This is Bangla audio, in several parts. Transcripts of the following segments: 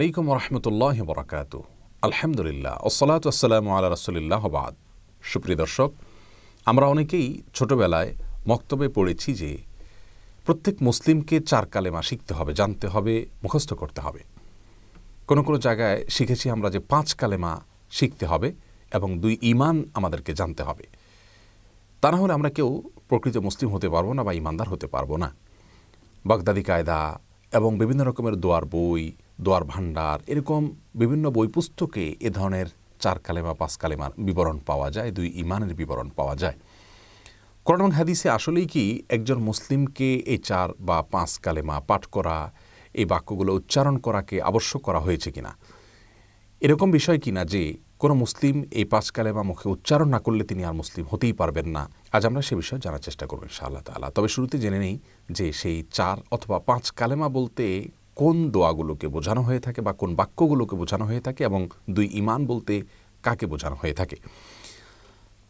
আলাইকুম রহমতুল্লাহি বরাকাতুহু। আলহামদুলিল্লাহ, ওসসালাতু ওয়াসসালামু আলা রাসূলিল্লাহ ওয়া বাদ। সুপ্রিয় দর্শক, আমরা অনেকেই ছোটবেলায় মক্তবে পড়েছি যে প্রত্যেক মুসলিমকে 4 কালেমা শিখতে হবে, জানতে হবে, মুখস্থ করতে হবে। কোনো কোনো জায়গায় শিখেছি আমরা যে 5 কালেমা শিখতে হবে এবং 2 ঈমান আমাদেরকে জানতে হবে। তা না হলে আমরা কেউ প্রকৃত মুসলিম হতে পারবো না বা ঈমানদার হতে পারবো না। বাগদাদি কায়দা এবং বিভিন্ন রকমের দোয়ার বই, দোয়ার ভাণ্ডার, এরকম বিভিন্ন বই পুস্তকে এ ধরনের 4 কালেমা 5 কালেমার বিবরণ পাওয়া যায়, 2 ঈমানের বিবরণ পাওয়া যায়। কোরআন এবং হাদিসে আসলেই কি একজন মুসলিমকে এই 4 বা 5 কালেমা পাঠ করা, এই বাক্যগুলো উচ্চারণ করাকে আবশ্যক করা হয়েছে কিনা, এরকম বিষয় কিনা যে কোনো মুসলিম এই 5 কালেমা মুখে উচ্চারণ না করলে তিনি আর মুসলিম হতেই পারবেন না। আজ আমরা সে বিষয়ে জানার চেষ্টা করব ইনশাআল্লাহ তাআলা। তবে শুরুতে জেনে নেই যে সেই 4 অথবা 5 কালেমা বলতে কোন দোয়াগুলোকে বোঝানো হয়ে থাকে বা কোন বাক্যগুলোকে বোঝানো হয়ে থাকে এবং 2 ঈমান বলতে কাকে বোঝানো হয়ে থাকে।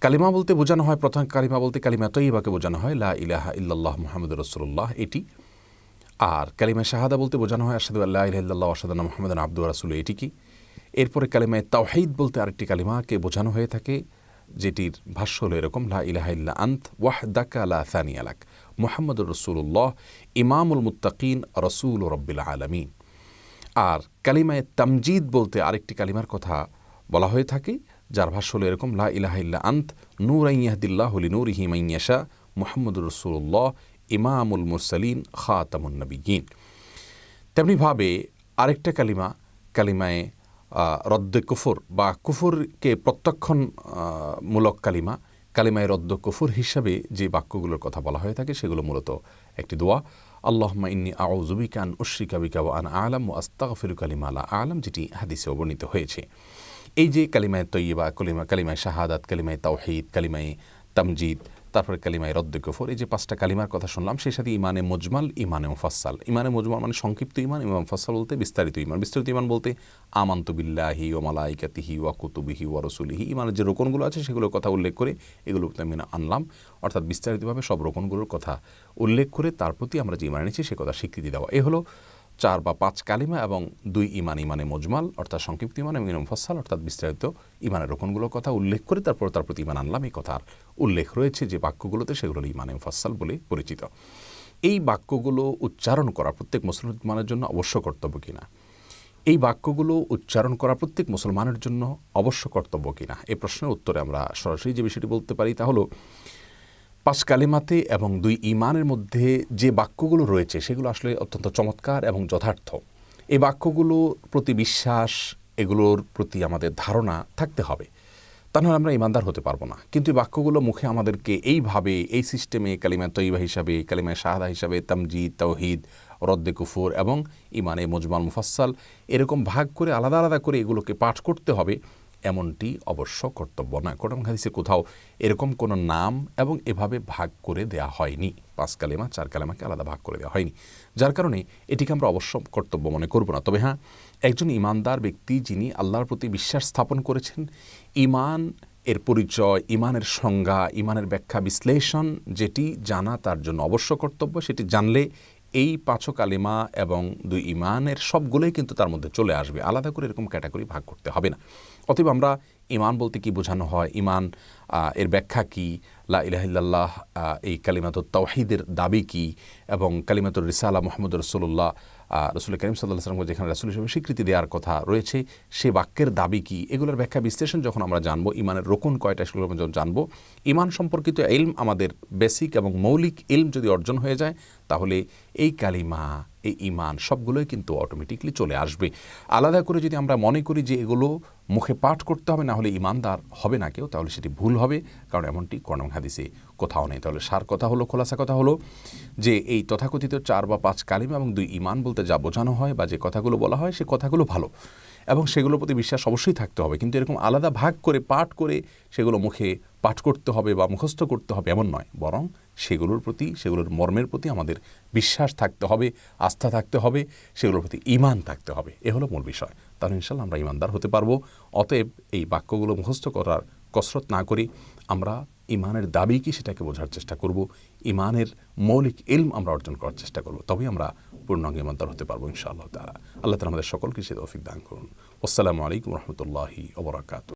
কালিমা বলতে বোঝানো হয়, প্রথম কালিমা বলতে কালিমা তয়্যিবাকে বোঝানো হয়, লা ইলাহা ইল্লাল্লাহ মুহাম্মাদুর রাসূলুল্লাহ, এটি। আর কালিমা শাহাদা বলতে বোঝানো হয় আশহাদু আল্লা ইলাহা ইল্লাল্লাহ ওয়া আশহাদু আন্না মুহাম্মাদান আবদুহু ওয়া রাসূলুহু, এটি কি। এরপরে কালিমায়ে তাওহীদ বলতে আরেকটি কালিমাকে বোঝানো হয়ে থাকে, যেটির ভাষ্য হলো এরকম, লা ইলাহা ইল্লা আনত ওয়াহদাকা লা সানিয়া লাক মুহাম্মাদুর রাসূলুল্লাহ ইমামুল মুত্তাকিন রাসূলু রাব্বিল আলামিন। আর কালিমায়ে তামজিদ বলতে আরেকটি কালিমার কথা বলা হয়ে থাকে, যার ভাষ্য হলো এরকম, লা ইলাহা ইল্লা আনত নূরান ইয়াহদিল্লাহু লিনূরিহি মান ইয়াশা মুহাম্মাদুর রাসূলুল্লাহ ইমামুল মুরসালিন খাতামুন নবিয়্যিন। তেমনিভাবে আরেকটা কালিমা, কালিমায়ে রদ্দে কুফর বা কুফরকে প্রত্যাখ্যান মূলক কালিমা, কালিমায়ে রদ্দ কুফর হিসাবে যে বাক্যগুলোর কথা বলা হয়ে থাকে সেগুলো মূলত একটি দোয়া, আল্লাহুম্মা ইন্নী আউযু বিকা আন উশরিকা বিকা ওয়া আনা আ'লাম ওয়া আস্তাগফিরুকা লিমা লা আ'লাম, যেটি হাদিসে বর্ণিত হয়েছে। এই যে কালিমায়ে তয়্যিবা, কালিমায়ে শাহাদাত, কালিমায়ে তাওহীদ, কালিমায়ে তামজিদ, তারপরে কালিমায়ে রদ্দে কুফর, এই যে 5টা কালিমার কথা শুনলাম, সেই সাথে ইমানে মুজমাল, ইমানে মুফাসসাল। ইমানে মুজমাল মানে সংক্ষিপ্ত ইমান, ইমানে মুফাসসাল বলতে বিস্তারিত ইমান। বিস্তারিত ইমান বলতে আমানতু বিল্লাহি ওয়া মালাইকাতিহি ওয়া কুতুবিহি ওয়া রাসূলিহি, ইমানের যে রোকনগুলো আছে সেগুলোর কথা উল্লেখ করে এগুলো আমি আনলাম, অর্থাৎ বিস্তারিতভাবে সব রোকনগুলোর কথা উল্লেখ করে তার প্রতি আমরা যে ইমান এনেছি সে কথা স্বীকৃতি দেওয়া। এ হলো 4 বা 5 কালিমা এবং 2 ঈমান, ইমানে মুজমাল অর্থাৎ সংক্ষিপ্ত ঈমান এবং ইমানে মুফাসসাল অর্থাৎ বিস্তারিত ঈমানের রকমগুলোর কথা উল্লেখ করে তারপর তার প্রতি ঈমান আনলাম। এই কথার উল্লেখ রয়েছে যে বাক্যগুলোতে, সেগুলো ঈমানে মুফাসসাল বলে পরিচিত। এই বাক্যগুলো উচ্চারণ করা প্রত্যেক মুসলমানের জন্য অবশ্য কর্তব্য কিনা, এই বাক্যগুলো উচ্চারণ করা প্রত্যেক মুসলমানের জন্য অবশ্য কর্তব্য কিনা, এই প্রশ্নের উত্তরে আমরা সরাসরি যে বিষয়টি বলতে পারি তা হলো 5 কালিমাতে এবং 2 ঈমানের মধ্যে যে বাক্যগুলো রয়েছে সেগুলো আসলে অত্যন্ত চমৎকার এবং যথার্থ। এই বাক্যগুলো প্রতি বিশ্বাস, এগুলোর প্রতি আমাদের ধারণা থাকতে হবে, তা নাহলে আমরা ঈমানদার হতে পারবো না। কিন্তু এই বাক্যগুলো মুখে আমাদেরকে এইভাবে, এই সিস্টেমে কালিমা তয়্যিবা হিসাবে, কালিমা শাহাদা হিসাবে, তামজিদ, তাওহীদ, রদ্দে কুফর এবং ঈমানে মুজমাল মুফাসসাল এরকম ভাগ করে আলাদা আলাদা করে এগুলোকে পাঠ করতে হবে, এমনটি অবশ্য কর্তব্য নয়। কোরআন হাদিসে কোথাও এরকম কোনো নাম এবং এভাবে ভাগ করে দেয়া হয়নি। 5 কালেমা 4 কালেমাকে আলাদা ভাগ করে দেওয়া হয়নি, যার কারণে এটিকে আমরা অবশ্য কর্তব্য মনে করব না। তবে হ্যাঁ, একজন ঈমানদার ব্যক্তি যিনি আল্লাহর প্রতি বিশ্বাস স্থাপন করেছেন, ঈমান এর পরিচয়, ঈমানের সংজ্ঞা, ঈমানের ব্যাখ্যা বিশ্লেষণ যেটি জানা তার জন্য অবশ্য কর্তব্য, সেটি জানলে এই 5 কালিমা এবং 2 ঈমানের সবগুলোই কিন্তু তার মধ্যে চলে আসবে, আলাদা করে এরকম ক্যাটাগরি ভাগ করতে হবে না। অতএব আমরা ঈমান বলতে কি বোঝানো হয়, ঈমান এর ব্যাখ্যা কি, লা ইলাহা ইল্লাল্লাহ এই কালিমাতুত তাওহীদের দাবি কি, এবং কালিমাতুর রিসালা মুহাম্মদুর রাসূলুল্লাহ রাসূল করিম সাল্লাল্লাহু আলাইহি ওয়াসাল্লাম যেখানে রাসূল হিসেবে স্বীকৃতি দেওয়ার কথা রয়েছে সে বাক্যের দাবি কি, এগুলোর ব্যাখ্যা বিশ্লেষণ যখন আমরা জানবো, ঈমানের রোকন কয়টা সেগুলো যখন জানবো, ঈমান সম্পর্কিত ইলম আমাদের বেসিক এবং মৌলিক ইলম যদি অর্জন হয়ে যায়, তাহলে এই কালিমা, এই ঈমান সবগুলোই কিন্তু অটোমেটিকলি চলে আসবে। আলাদা করে যদি আমরা মনে করি যে এগুলো মুখে পাঠ করতে হবে, না হলে ঈমানদার হবে না কেউ, তাহলে সেটি ভুল হবে, কারণ এমনটি কোরআন এবং হাদিসে কোথাও নেই। তাহলে সার কথা হলো, খোলাসা কথা হলো যে এই তথাকথিত 4 বা 5 কালিমা এবং 2 ঈমান বলতে যা বোঝানো হয় বা যে কথাগুলো বলা হয় সে কথাগুলো ভালো এবং সেগুলোর প্রতি বিশ্বাস অবশ্যই থাকতে হবে, কিন্তু এরকম আলাদা ভাগ করে পাঠ করে সেগুলো মুখে পাঠ করতে হবে বা মুখস্থ করতে হবে এমন নয়, বরং সেগুলোর প্রতি, সেগুলোর মর্মের প্রতি আমাদের বিশ্বাস থাকতে হবে, আস্থা থাকতে হবে, সেগুলোর প্রতি ঈমান থাকতে হবে। এ হলো মূল বিষয়। তাহলে ইনশাআল্লাহ আমরা ঈমানদার হতে পারবো। অতএব এই বাক্যগুলো মুখস্থ করার কসরত না করি আমরা ঈমানের দাবি কি সেটাকে বোঝার চেষ্টা করব, ঈমানের মৌলিক ইলম আমরা অর্জন করার চেষ্টা করব, তবেই আমরা পূর্ণাঙ্গ ইমানদার হতে পারবো ইনশাআল্লাহ তাআলা। আল্লাহ তাআলা আমাদের সকলকে সে তৌফিক দান করুন। আসসালামু আলাইকুম ওয়া রাহমাতুল্লাহি ওয়া বারাকাতুহু।